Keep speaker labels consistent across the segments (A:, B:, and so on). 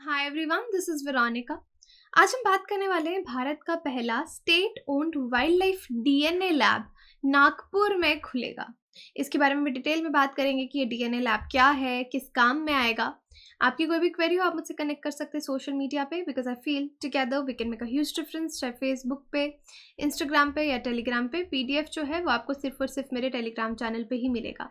A: Hi everyone, this is Veronica. आज हम बात करने वाले हैं भारत का पहला state owned wild life DNA lab Nagpur में खुलेगा। इसके बारे में डिटेल में बात करेंगे कि ये डीएनए लैब क्या है, किस काम में आएगा। आपकी कोई भी क्वेरी हो आप मुझसे कनेक्ट कर सकते हैं सोशल मीडिया पे, because I feel together we can make a huge difference. चाहे फेसबुक पे, इंस्टाग्राम पे या टेलीग्राम पे। पीडीएफ जो है वो आपको सिर्फ और सिर्फ मेरे टेलीग्राम चैनल पे ही मिलेगा।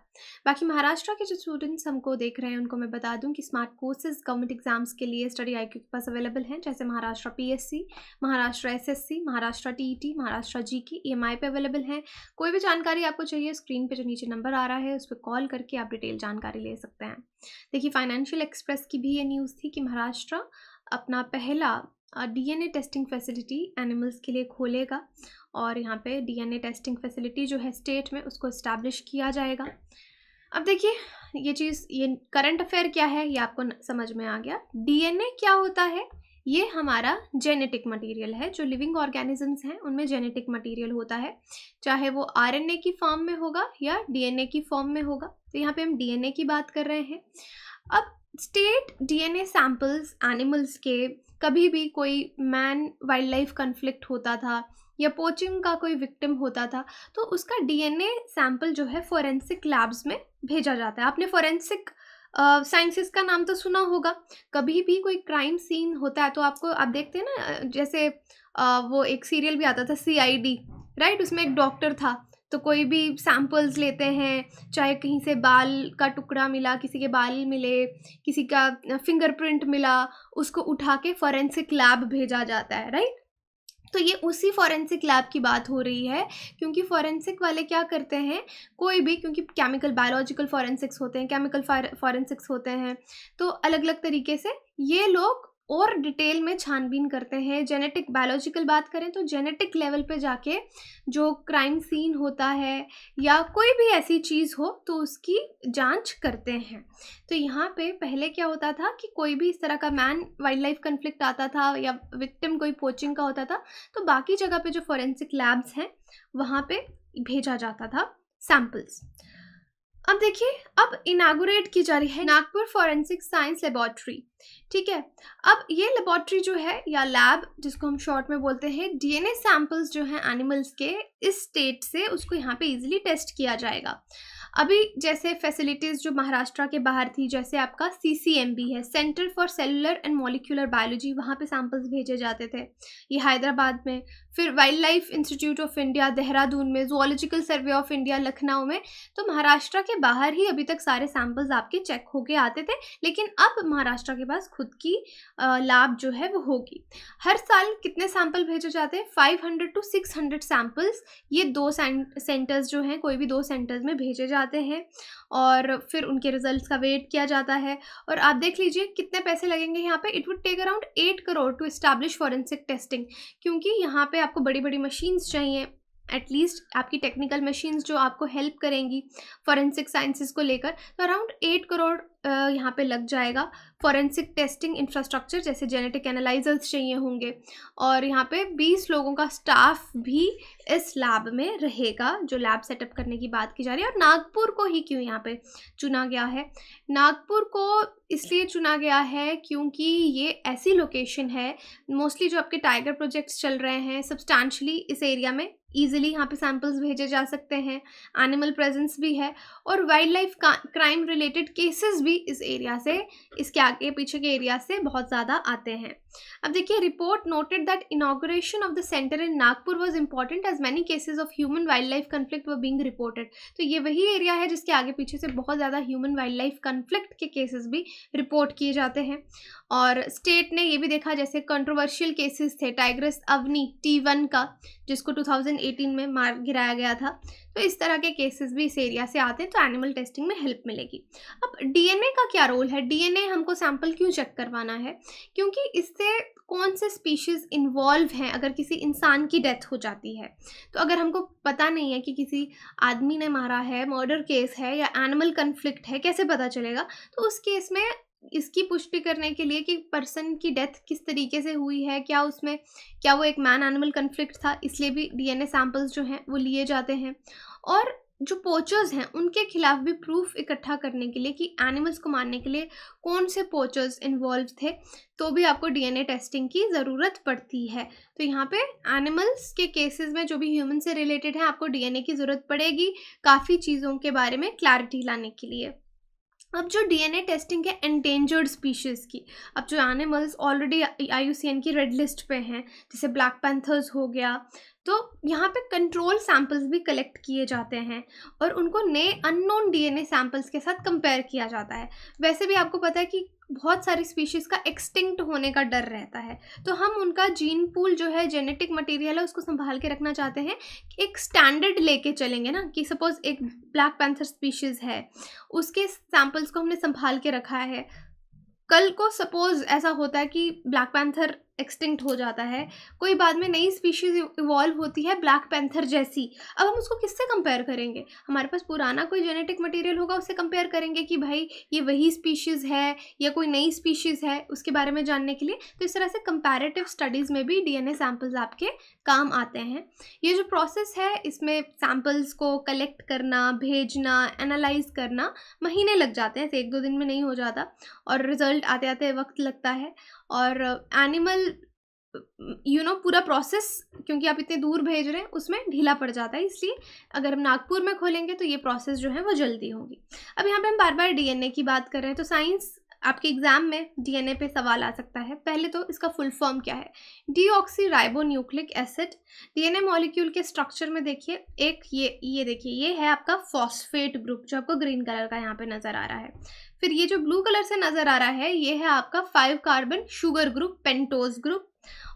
A: बाकी महाराष्ट्र के जो स्टूडेंट्स हमको देख रहे हैं उनको मैं बता दूं कि स्मार्ट कोर्सेज गवर्नमेंट एग्जाम्स के लिए स्टडी आईक्यू के पास अवेलेबल हैं, जैसे Maharashtra PSC, Maharashtra SSC, Maharashtra TET, Maharashtra GK EMI पे अवेलेबल हैं। कोई भी जानकारी आपको चाहिए, स्क्रीन पे जो नीचे नंबर आ रहा है उस पर कॉल करके आप डिटेल जानकारी ले सकते हैं। देखिए, फाइनेंशियल एक्सप्रेस की भी ये न्यूज़ थी कि महाराष्ट्र अपना पहला डीएनए टेस्टिंग फैसिलिटी एनिमल्स के लिए खोलेगा और यहाँ पे डीएनए टेस्टिंग फैसिलिटी जो है स्टेट में उसको इस्टेब्लिश किया जाएगा। अब देखिए, ये करंट अफेयर क्या है ये आपको समझ में आ गया। डीएनए क्या होता है? ये हमारा जेनेटिक मटेरियल है। जो लिविंग ऑर्गेनिजम्स हैं उनमें जेनेटिक मटेरियल होता है, चाहे वो आरएनए की फॉर्म में होगा या डीएनए की फॉर्म में होगा। तो यहाँ पे हम डीएनए की बात कर रहे हैं। अब स्टेट डीएनए सैंपल्स एनिमल्स के, कभी भी कोई मैन वाइल्ड लाइफ कन्फ्लिक्ट होता था या पोचिंग का कोई विक्टिम होता था तो उसका डीएनए सैंपल जो है फोरेंसिक लैब्स में भेजा जाता है। आपने फोरेंसिक साइंसेस का नाम तो सुना होगा। कभी भी कोई क्राइम सीन होता है तो आप देखते हैं ना, जैसे वो एक सीरियल भी आता था सीआईडी, राइट? उसमें एक डॉक्टर था, तो कोई भी सैंपल्स लेते हैं, चाहे कहीं से बाल का टुकड़ा मिला, किसी के बाल मिले, किसी का फिंगरप्रिंट मिला, उसको उठा के फोरेंसिक लैब भेजा जाता है, राइट? तो ये उसी फॉरेंसिक लैब की बात हो रही है, क्योंकि फॉरेंसिक वाले क्या करते हैं, कोई भी, क्योंकि केमिकल बायोलॉजिकल फॉरेंसिक्स होते हैं, केमिकल फॉरेंसिक्स होते हैं, तो अलग अलग तरीके से ये लोग और डिटेल में छानबीन करते हैं। जेनेटिक बायोलॉजिकल बात करें तो जेनेटिक लेवल पे जाके जो क्राइम सीन होता है या कोई भी ऐसी चीज़ हो तो उसकी जांच करते हैं। तो यहाँ पे पहले क्या होता था कि कोई भी इस तरह का मैन वाइल्ड लाइफ कन्फ्लिक्ट आता था या विक्टिम कोई पोचिंग का होता था तो बाकी जगह पे जो फॉरेंसिक लैब्स हैं वहाँ पे भेजा जाता था सैंपल्स। अब देखिए, अब इनागुरेट की जा रही है नागपुर फॉरेंसिक साइंस लेबोरेटरी, ठीक है। अब ये लेबोरेटरी जो है या लैब, जिसको हम शॉर्ट में बोलते हैं, डीएनए सैंपल्स जो हैं एनिमल्स के इस स्टेट से उसको यहाँ पे इजीली टेस्ट किया जाएगा। अभी जैसे फैसिलिटीज़ जो महाराष्ट्र के बाहर थी, जैसे आपका सीसीएमबी है, centre for cellular and molecular biology, वहाँ पे सैंपल्स भेजे जाते थे, ये हैदराबाद में। फिर wild life institute of India Dehradun में, zoological survey of India Lucknow में। तो महाराष्ट्र के बाहर ही अभी तक सारे सैंपल्स आपके चेक होके आते थे, लेकिन अब महाराष्ट्र के पास खुद की लैब जो है वो होगी। हर साल कितने सैंपल भेजे जाते हैं? 500 to 600 सैंपल्स ये दो सेंटर्स जो हैं, कोई भी दो सेंटर्स में भेजे जाते हैं और फिर उनके रिजल्ट्स का वेट किया जाता है। और आप देख लीजिए कितने पैसे लगेंगे यहाँ पे। It would take around 8 crore to establish forensic testing, क्योंकि यहाँ पे आपको बड़ी बड़ी मशीन्स चाहिए, एटलीस्ट आपकी टेक्निकल मशीन्स जो आपको हेल्प करेंगी फॉरेंसिक साइंसेस को लेकर। तो अराउंड 8 करोड़ यहाँ पे लग जाएगा। फॉरेंसिक टेस्टिंग इंफ्रास्ट्रक्चर जैसे जेनेटिक एनालाइजर्स चाहिए होंगे और यहाँ पे 20 लोगों का स्टाफ भी इस लैब में रहेगा, जो लैब सेटअप करने की बात की जा रही है। और नागपुर को ही क्यों यहाँ पे चुना गया है? नागपुर को इसलिए चुना गया है क्योंकि ये ऐसी लोकेशन है, मोस्टली जो आपके टाइगर प्रोजेक्ट्स चल रहे हैं सब्सटैंशली इस एरिया में ईजिली यहाँ पे सैंपल्स भेजे जा सकते हैं, एनिमल प्रेजेंस भी है और wild life crime related cases भी इस एरिया से, इसके आगे पीछे के एरिया से बहुत ज़्यादा आते हैं। अब देखिए, report noted that inauguration of the centre in Nagpur was important as many cases of human wildlife conflict were being reported. तो ये वही एरिया है जिसके आगे पीछे से बहुत ज़्यादा ह्यूमन वाइल्ड लाइफ कन्फ्लिक्ट के केसेस भी रिपोर्ट किए जाते हैं। और स्टेट ने ये भी देखा, जैसे कंट्रोवर्शियल केसेस थे टाइग्रस अवनी T1 का, जिसको 2018 में मार गिराया गया था। तो इस तरह के केसेस भी इस एरिया से आते हैं, तो एनिमल टेस्टिंग में हेल्प मिलेगी। अब डीएनए का क्या रोल है? डीएनए हमको सैंपल क्यों चेक करवाना है? क्योंकि इससे कौन से स्पीशीज़ इन्वॉल्व हैं अगर किसी इंसान की डेथ हो जाती है। तो अगर हमको पता नहीं है कि किसी आदमी ने मारा है, मर्डर केस है या एनिमल कन्फ्लिक्ट है, कैसे पता चलेगा? तो उस केस में इसकी पुष्टि करने के लिए कि पर्सन की डेथ किस तरीके से हुई है, क्या वो एक मैन एनिमल कन्फ्लिक्ट था, इसलिए भी डीएनए सैंपल्स जो हैं वो लिए जाते हैं। और जो पोचर्स हैं उनके खिलाफ भी प्रूफ इकट्ठा करने के लिए कि एनिमल्स को मारने के लिए कौन से पोचर्स इन्वॉल्व थे, तो भी आपको डीएनए टेस्टिंग की ज़रूरत पड़ती है। तो यहाँ पे एनिमल्स के केसेस में जो भी ह्यूमन से रिलेटेड है आपको डीएनए की ज़रूरत पड़ेगी काफ़ी चीज़ों के बारे में क्लैरिटी लाने के लिए। अब जो डीएनए टेस्टिंग है एंडेंजर्ड स्पीशीज़ की, अब जो एनिमल्स ऑलरेडी IUCN की रेड लिस्ट पे हैं, जैसे ब्लैक पैंथर्स हो गया, तो यहाँ पे कंट्रोल सैंपल्स भी कलेक्ट किए जाते हैं और उनको नए अननोन डीएनए सैंपल्स के साथ कंपेयर किया जाता है। वैसे भी आपको पता है कि बहुत सारी स्पीशीज़ का एक्सटिंक्ट होने का डर रहता है, तो हम उनका जीन पूल जो है, जेनेटिक मटेरियल है, उसको संभाल के रखना चाहते हैं। एक स्टैंडर्ड लेके चलेंगे ना, कि सपोज़ एक ब्लैक पैंथर स्पीशीज़ है, उसके सैंपल्स को हमने संभाल के रखा है। कल को सपोज़ ऐसा होता है कि ब्लैक पैंथर एक्सटिंक्ट हो जाता है, कोई बाद में नई स्पीशीज़ इवॉल्व होती है ब्लैक पैंथर जैसी, अब हम उसको किससे कंपेयर करेंगे? हमारे पास पुराना कोई जेनेटिक मटेरियल होगा, उससे कंपेयर करेंगे कि भाई ये वही स्पीशीज़ है या कोई नई स्पीशीज़ है, उसके बारे में जानने के लिए। तो इस तरह से कंपैरेटिव स्टडीज़ में भी डीएनए सैंपल्स आपके काम आते हैं। ये जो प्रोसेस है, इसमें सैंपल्स को कलेक्ट करना, भेजना, एनालाइज करना महीने लग जाते हैं, ऐसे 1-2 दिन में नहीं हो जाता, और रिजल्ट आते आते वक्त लगता है। और एनिमल पूरा प्रोसेस, क्योंकि आप इतने दूर भेज रहे हैं, उसमें ढीला पड़ जाता है, इसलिए अगर हम नागपुर में खोलेंगे तो ये प्रोसेस जो है वो जल्दी होगी। अब यहाँ पे हम बार बार डीएनए की बात कर रहे हैं, तो साइंस आपके एग्जाम में डीएनए पे सवाल आ सकता है। पहले तो इसका फुल फॉर्म क्या है? Deoxyribonucleic acid. डीएनए मॉलिक्यूल के स्ट्रक्चर में देखिए, एक ये देखिए, ये है आपका फॉस्फेट ग्रुप, जो आपको ग्रीन कलर का यहाँ पे नज़र आ रहा है। फिर ये जो ब्लू कलर से नज़र आ रहा है, ये है आपका 5 carbon sugar group, pentose group.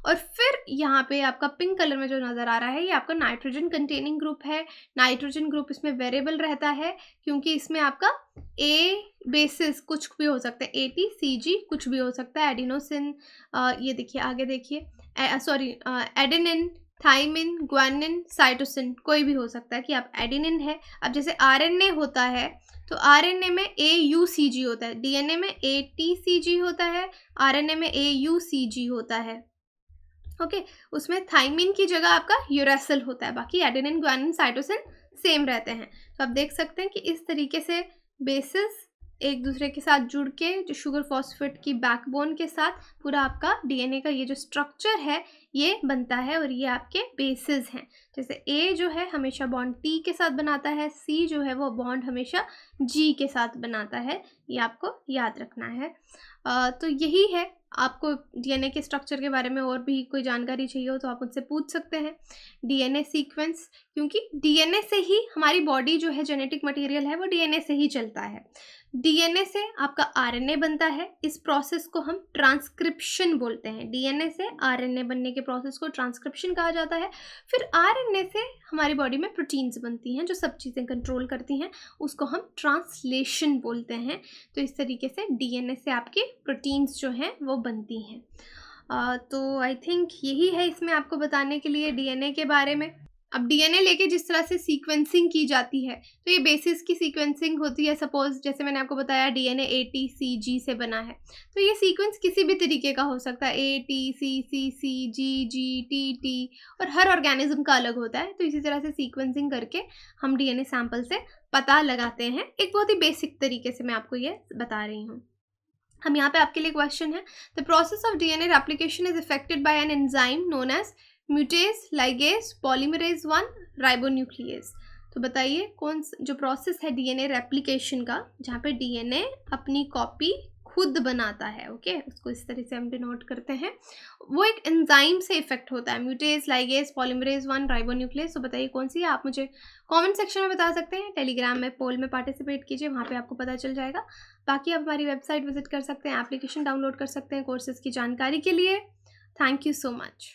A: और फिर यहाँ पे आपका पिंक कलर में जो नज़र आ रहा है, ये आपका नाइट्रोजन कंटेनिंग ग्रुप है। नाइट्रोजन ग्रुप इसमें वेरिएबल रहता है, क्योंकि इसमें आपका ए बेसिस कुछ भी हो सकता है, ATCG कुछ भी हो सकता है, एडिनोसिन, ये देखिए आगे देखिए, एडेनिन, थाइमिन, ग्वानिन, साइटोसिन, कोई भी हो सकता है कि आप एडेनिन है। अब जैसे RNA होता है, तो RNA में AUCG होता है, DNA में ATCG होता है, RNA में AUCG होता है। ओके, उसमें थाइमिन की जगह आपका यूरेसिल होता है, बाकी एडेनिन, ग्वानिन, साइटोसिन सेम रहते हैं। तो आप देख सकते हैं कि इस तरीके से बेसिस एक दूसरे के साथ जुड़ के, जो शुगर फॉस्फेट की बैकबोन के साथ पूरा आपका डीएनए का ये जो स्ट्रक्चर है ये बनता है, और ये आपके बेसिस हैं। जैसे A जो है हमेशा बॉन्ड T के साथ बनाता है, C जो है वो बॉन्ड हमेशा G के साथ बनाता है, ये आपको याद रखना है। तो यही है। आपको डीएनए के स्ट्रक्चर के बारे में और भी कोई जानकारी चाहिए हो तो आप मुझसे पूछ सकते हैं। डीएनए सीक्वेंस, क्योंकि डीएनए से ही हमारी बॉडी जो है, जेनेटिक मटेरियल है, वो डीएनए से ही चलता है। डीएनए से आपका आरएनए बनता है, इस प्रोसेस को हम ट्रांसक्रिप्शन बोलते हैं। डीएनए से आरएनए बनने के प्रोसेस को ट्रांसक्रिप्शन कहा जाता है। फिर आरएनए से हमारी बॉडी में प्रोटीन्स बनती हैं जो सब चीज़ें कंट्रोल करती हैं, उसको हम ट्रांसलेशन बोलते हैं। तो इस तरीके से डीएनए से आपकी प्रोटीन्स जो हैं वो बनती हैं। तो आई थिंक यही है इसमें आपको बताने के लिए डीएनए के बारे में। अब डीएनए लेके जिस तरह से सीक्वेंसिंग की जाती है, तो ये बेसिस की सीक्वेंसिंग होती है। सपोज जैसे मैंने आपको बताया डीएनए ATCG से बना है, तो ये सीक्वेंस किसी भी तरीके का हो सकता है, ATCCGGTT, और हर ऑर्गेनिज्म का अलग होता है। तो इसी तरह से सीक्वेंसिंग करके हम डीएनए सैंपल से पता लगाते हैं। एक बहुत ही बेसिक तरीके से मैं आपको ये बता रही हूँ। हम यहाँ पे आपके लिए क्वेश्चन है, the process of DNA replication is affected by an enzyme known as mutase, ligase, polymerase 1, ribonuclease. तो बताइए कौन जो प्रोसेस है डीएनए रेप्लिकेशन का, जहाँ पे डीएनए अपनी कॉपी खुद बनाता है। ओके, उसको इस तरह से हम डिनोट करते हैं, वो एक एंजाइम से इफेक्ट होता है। म्यूटेज, लाइगेज, पॉलीमरेज 1, राइबोन्यूक्लियेज। तो बताइए कौन सी है? आप मुझे कमेंट सेक्शन में बता सकते हैं, टेलीग्राम में पोल में पार्टिसिपेट कीजिए, वहाँ पे आपको पता चल जाएगा। बाकी आप हमारी वेबसाइट विजिट कर सकते हैं, एप्लीकेशन डाउनलोड कर सकते हैं कोर्सेज की जानकारी के लिए। Thank you so much.